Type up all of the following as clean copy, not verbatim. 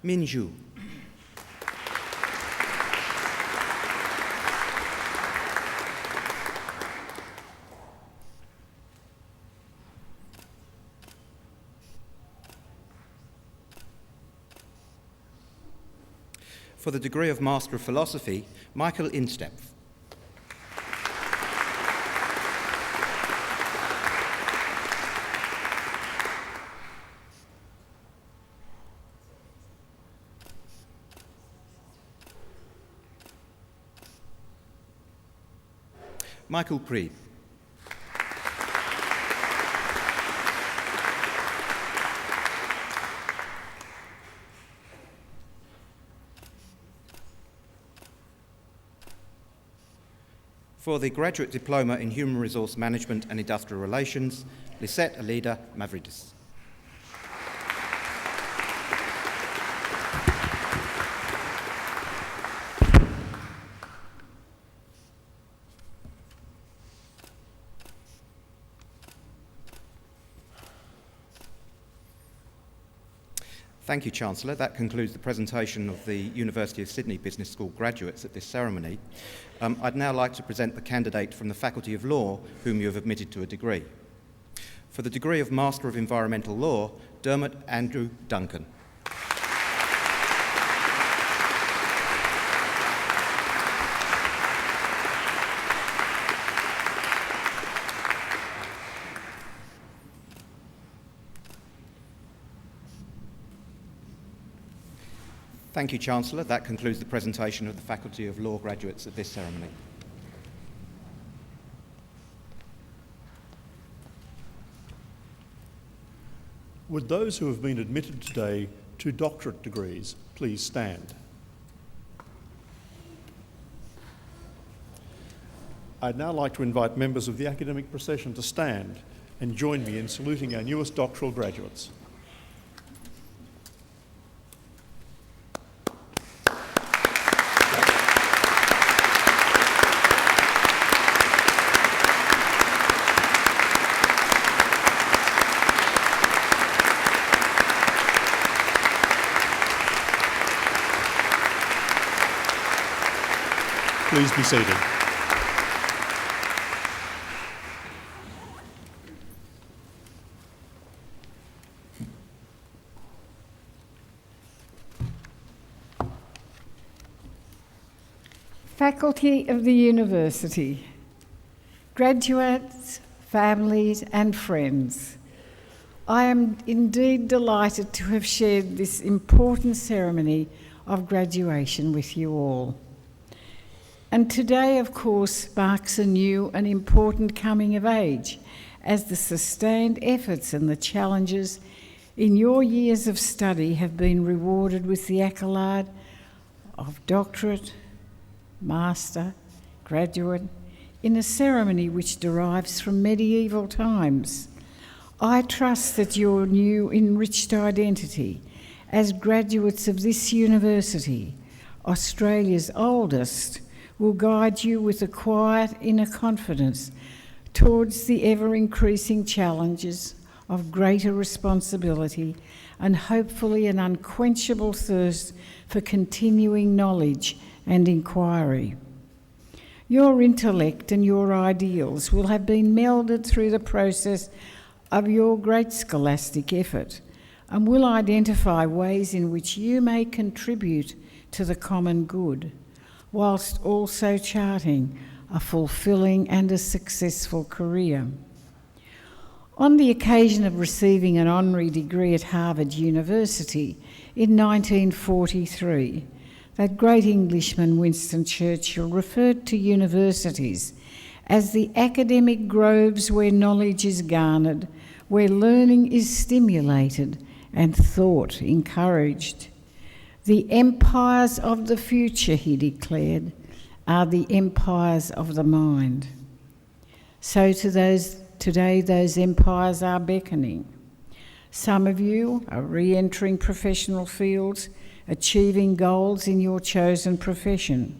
Minju. For the degree of Master of Philosophy, Michael Instepf. Michael Preeb. For the Graduate Diploma in Human Resource Management and Industrial Relations, Lisette Alida Mavridis. Thank you, Chancellor. That concludes the presentation of the University of Sydney Business School graduates at this ceremony. I'd now like to present the candidate from the Faculty of Law whom you have admitted to a degree. For the degree of Master of Environmental Law, Dermot Andrew Duncan. Thank you, Chancellor. That concludes the presentation of the Faculty of Law graduates at this ceremony. Would those who have been admitted today to doctorate degrees please stand? I'd now like to invite members of the academic procession to stand and join me in saluting our newest doctoral graduates. Please be seated. Faculty of the University, graduates, families and friends, I am indeed delighted to have shared this important ceremony of graduation with you all. And today, of course, marks a new and important coming of age as the sustained efforts and the challenges in your years of study have been rewarded with the accolade of doctorate, master, graduate, in a ceremony which derives from medieval times. I trust that your new enriched identity as graduates of this university, Australia's oldest, will guide you with a quiet inner confidence towards the ever-increasing challenges of greater responsibility and hopefully an unquenchable thirst for continuing knowledge and inquiry. Your intellect and your ideals will have been melded through the process of your great scholastic effort and will identify ways in which you may contribute to the common good, whilst also charting a fulfilling and a successful career. On the occasion of receiving an honorary degree at Harvard University in 1943, that great Englishman Winston Churchill referred to universities as the academic groves where knowledge is garnered, where learning is stimulated and thought encouraged. The empires of the future, he declared, are the empires of the mind. So today those empires are beckoning. Some of you are re-entering professional fields, achieving goals in your chosen profession,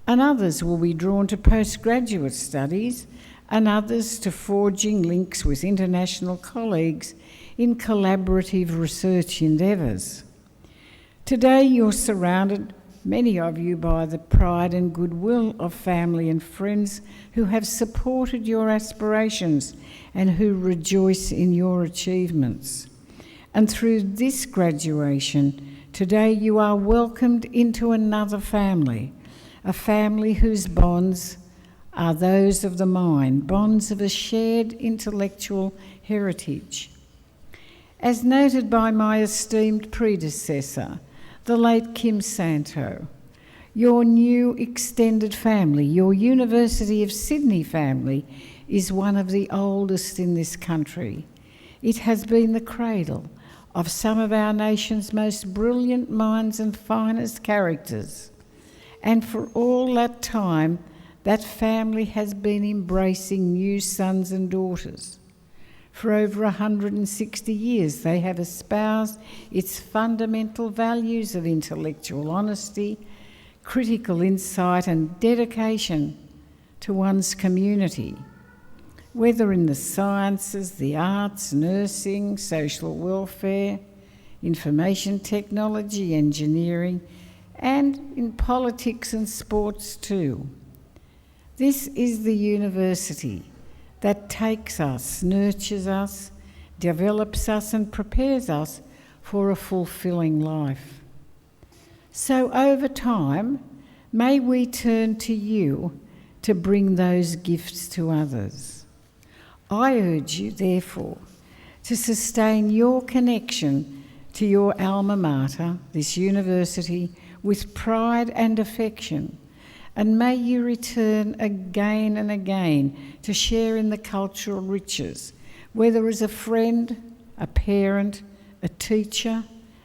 and others will be drawn to postgraduate studies, and others to forging links with international colleagues in collaborative research endeavours. Today you're surrounded, many of you, by the pride and goodwill of family and friends who have supported your aspirations and who rejoice in your achievements. And through this graduation, today you are welcomed into another family, a family whose bonds are those of the mind, bonds of a shared intellectual heritage. As noted by my esteemed predecessor, the late Kim Santo, your new extended family, your University of Sydney family, is one of the oldest in this country. It has been the cradle of some of our nation's most brilliant minds and finest characters. And for all that time, that family has been embracing new sons and daughters. For over 160 years, they have espoused its fundamental values of intellectual honesty, critical insight, and dedication to one's community. Whether in the sciences, the arts, nursing, social welfare, information technology, engineering, and in politics and sports too. This is the university that takes us, nurtures us, develops us, and prepares us for a fulfilling life. So over time, may we turn to you to bring those gifts to others. I urge you, therefore, to sustain your connection to your alma mater, this university, with pride and affection, and may you return again and again to share in the cultural riches, whether as a friend, a parent, a teacher,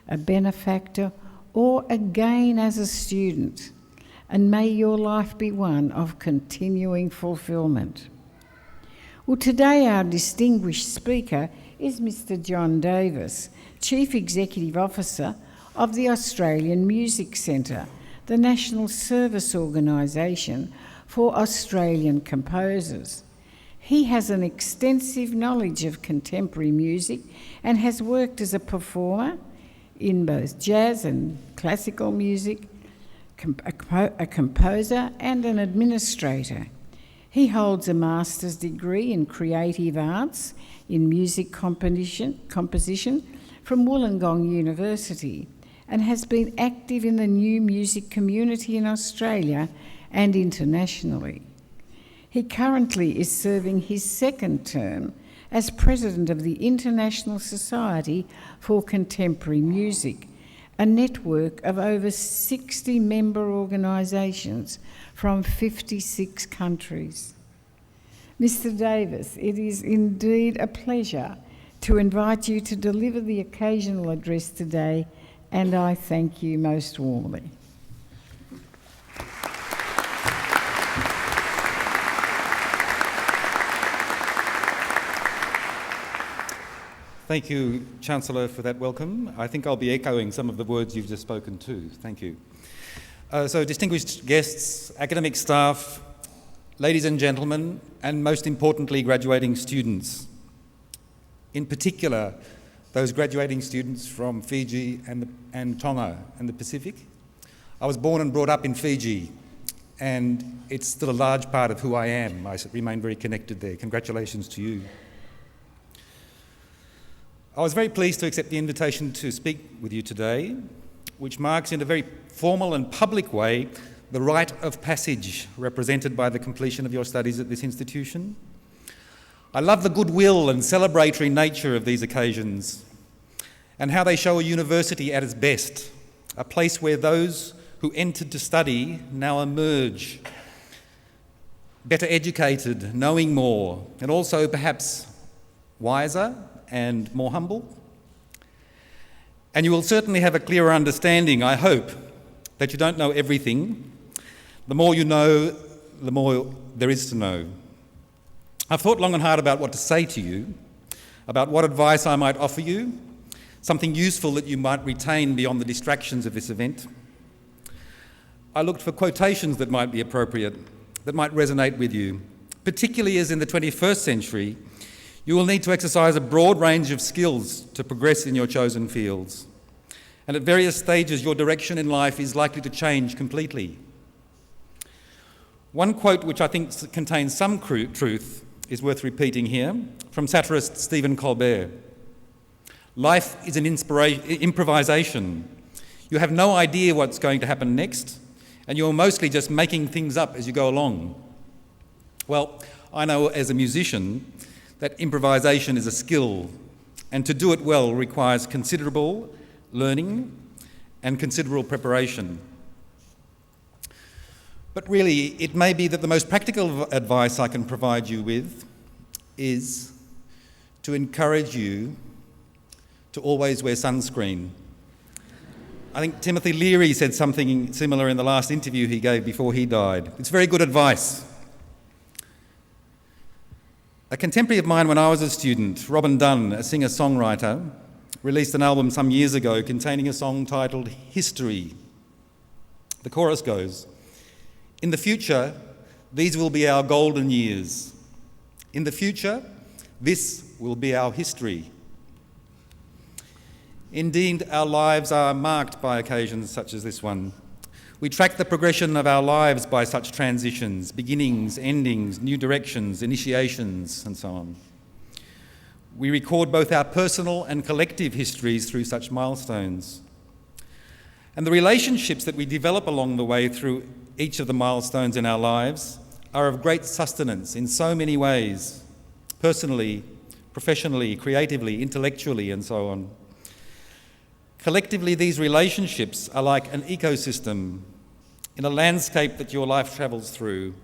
a benefactor, or again as a student, and may your life be one of continuing fulfilment. Well, today our distinguished speaker is Mr. John Davis, Chief Executive Officer of the Australian Music Centre, the national service organisation for Australian composers. He has an extensive knowledge of contemporary music and has worked as a performer in both jazz and classical music, a composer and an administrator. He holds a master's degree in creative arts in music composition from Wollongong University, and has been active in the new music community in Australia and internationally. He currently is serving his second term as President of the International Society for Contemporary Music, a network of over 60 member organisations from 56 countries. Mr. Davis, it is indeed a pleasure to invite you to deliver the occasional address today, and I thank you most warmly. Thank you, Chancellor, for that welcome. I think I'll be echoing some of the words you've just spoken too. Thank you. So distinguished guests, academic staff, ladies and gentlemen, and most importantly, graduating students. In particular, those graduating students from Fiji and Tonga and the Pacific. I was born and brought up in Fiji, and it's still a large part of who I am. I remain very connected there. Congratulations to you. I was very pleased to accept the invitation to speak with you today, which marks in a very formal and public way the rite of passage represented by the completion of your studies at this institution. I love the goodwill and celebratory nature of these occasions and how they show a university at its best, a place where those who entered to study now emerge, better educated, knowing more, and also perhaps wiser and more humble. And you will certainly have a clearer understanding, I hope, that you don't know everything. The more you know, the more there is to know. I've thought long and hard about what to say to you, about what advice I might offer you, something useful that you might retain beyond the distractions of this event. I looked for quotations that might be appropriate, that might resonate with you, particularly as in the 21st century, you will need to exercise a broad range of skills to progress in your chosen fields. And at various stages, your direction in life is likely to change completely. One quote which I think contains some truth is worth repeating here, from satirist Stephen Colbert. Life is an improvisation. You have no idea what's going to happen next, and you're mostly just making things up as you go along. Well, I know as a musician that improvisation is a skill, and to do it well requires considerable learning and considerable preparation. But really, it may be that the most practical advice I can provide you with is to encourage you to always wear sunscreen. I think Timothy Leary said something similar in the last interview he gave before he died. It's very good advice. A contemporary of mine when I was a student, Robin Dunn, a singer-songwriter, released an album some years ago containing a song titled History. The chorus goes, "In the future, these will be our golden years. In the future, this will be our history." Indeed, our lives are marked by occasions such as this one. We track the progression of our lives by such transitions, beginnings, endings, new directions, initiations, and so on. We record both our personal and collective histories through such milestones. And the relationships that we develop along the way through each of the milestones in our lives are of great sustenance in so many ways, personally, professionally, creatively, intellectually, and so on. Collectively, these relationships are like an ecosystem in a landscape that your life travels through,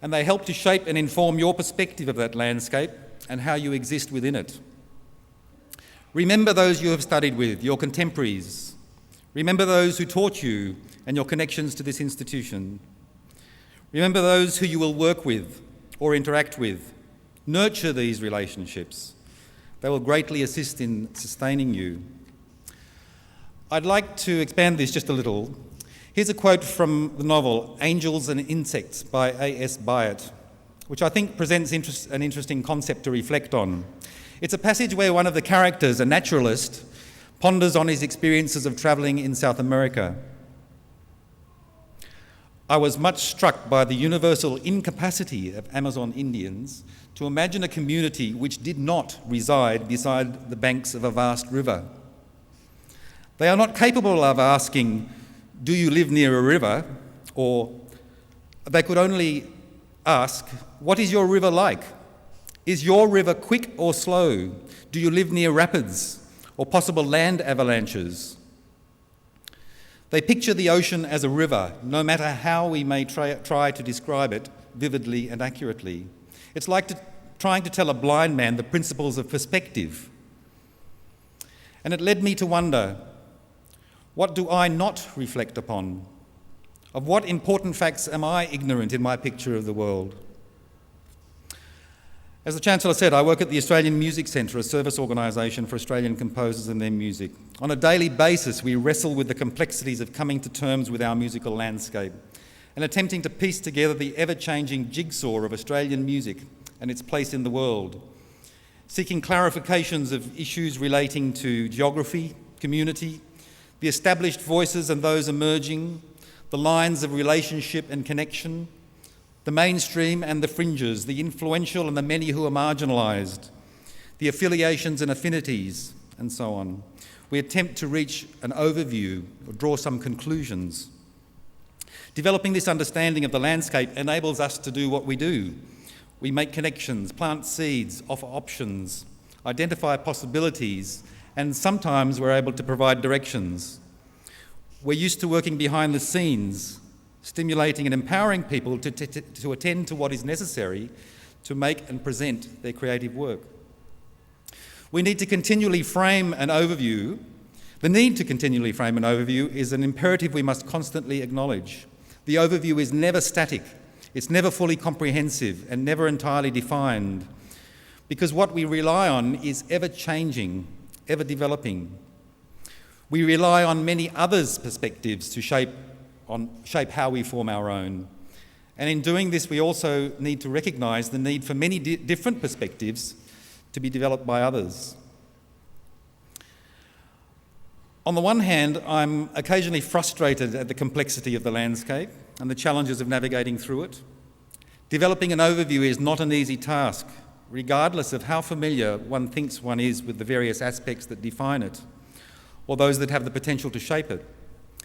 and they help to shape and inform your perspective of that landscape and how you exist within it. Remember those you have studied with, your contemporaries. Remember those who taught you and your connections to this institution. Remember those who you will work with or interact with. Nurture these relationships. They will greatly assist in sustaining you. I'd like to expand this just a little. Here's a quote from the novel Angels and Insects by A.S. Byatt, which I think presents an interesting concept to reflect on. It's a passage where one of the characters, a naturalist, ponders on his experiences of travelling in South America. "I was much struck by the universal incapacity of Amazon Indians to imagine a community which did not reside beside the banks of a vast river. They are not capable of asking, 'Do you live near a river?' Or they could only ask, 'What is your river like? Is your river quick or slow? Do you live near rapids or possible land avalanches?' They picture the ocean as a river, no matter how we may try to describe it vividly and accurately. It's like trying to tell a blind man the principles of perspective. And it led me to wonder, what do I not reflect upon? Of what important facts am I ignorant in my picture of the world? As the Chancellor said, I work at the Australian Music Centre, a service organisation for Australian composers and their music. On a daily basis, we wrestle with the complexities of coming to terms with our musical landscape and attempting to piece together the ever-changing jigsaw of Australian music and its place in the world, seeking clarifications of issues relating to geography, community, the established voices and those emerging, the lines of relationship and connection, the mainstream and the fringes, the influential and the many who are marginalised, the affiliations and affinities, and so on. We attempt to reach an overview or draw some conclusions. Developing this understanding of the landscape enables us to do what we do. We make connections, plant seeds, offer options, identify possibilities, and sometimes we're able to provide directions. We're used to working behind the scenes, stimulating and empowering people to attend to what is necessary to make and present their creative work. We need to continually frame an overview. The need to continually frame an overview is an imperative we must constantly acknowledge. The overview is never static, it's never fully comprehensive and never entirely defined, because what we rely on is ever-changing, ever developing. We rely on many others' perspectives to shape how we form our own. And in doing this, we also need to recognise the need for many different perspectives to be developed by others. On the one hand, I'm occasionally frustrated at the complexity of the landscape and the challenges of navigating through it. Developing an overview is not an easy task, regardless of how familiar one thinks one is with the various aspects that define it, or those that have the potential to shape it.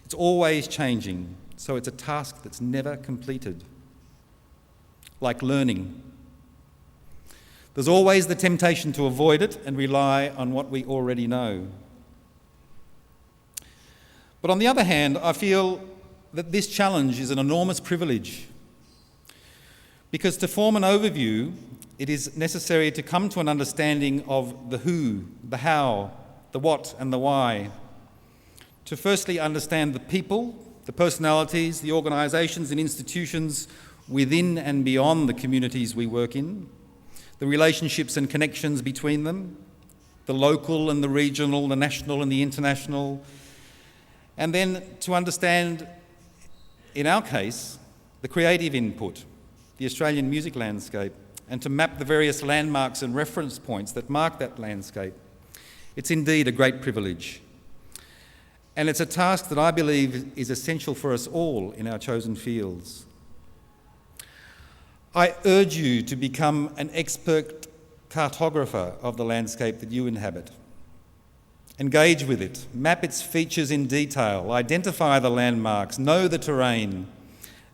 It's always changing, so it's a task that's never completed. Like learning. There's always the temptation to avoid it and rely on what we already know. But on the other hand, I feel that this challenge is an enormous privilege, because to form an overview, it is necessary to come to an understanding of the who, the how, the what and the why. To firstly understand the people, the personalities, the organisations and institutions within and beyond the communities we work in, the relationships and connections between them, the local and the regional, the national and the international, and then to understand, in our case, the creative input, the Australian music landscape, and to map the various landmarks and reference points that mark that landscape. It's indeed a great privilege. And it's a task that I believe is essential for us all in our chosen fields. I urge you to become an expert cartographer of the landscape that you inhabit. Engage with it, map its features in detail, identify the landmarks, know the terrain,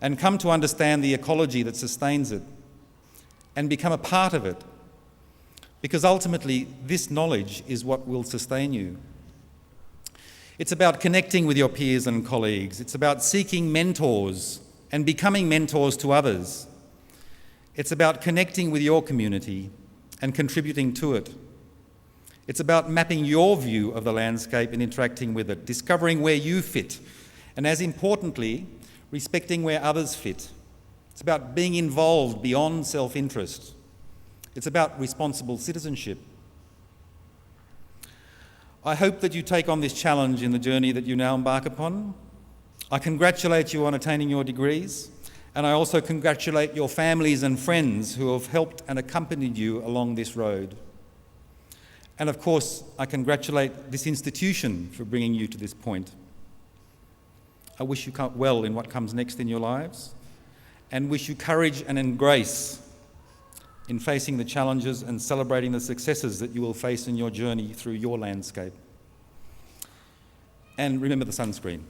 and come to understand the ecology that sustains it, and become a part of it. Because ultimately, this knowledge is what will sustain you. It's about connecting with your peers and colleagues. It's about seeking mentors and becoming mentors to others. It's about connecting with your community and contributing to it. It's about mapping your view of the landscape and interacting with it, discovering where you fit, and as importantly, respecting where others fit. It's about being involved beyond self-interest. It's about responsible citizenship. I hope that you take on this challenge in the journey that you now embark upon. I congratulate you on attaining your degrees, and I also congratulate your families and friends who have helped and accompanied you along this road. And of course, I congratulate this institution for bringing you to this point. I wish you well in what comes next in your lives, and wish you courage and grace in facing the challenges and celebrating the successes that you will face in your journey through your landscape. And remember the sunscreen.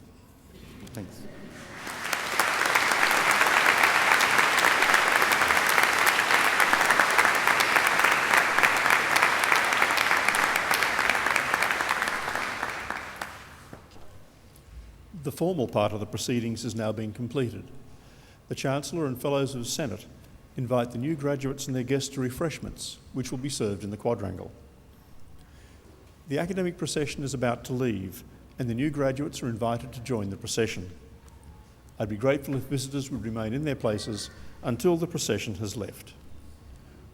Thanks. The formal part of the proceedings has now been completed. The Chancellor and Fellows of the Senate invite the new graduates and their guests to refreshments, which will be served in the quadrangle. The academic procession is about to leave, and the new graduates are invited to join the procession. I'd be grateful if visitors would remain in their places until the procession has left.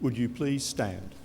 Would you please stand?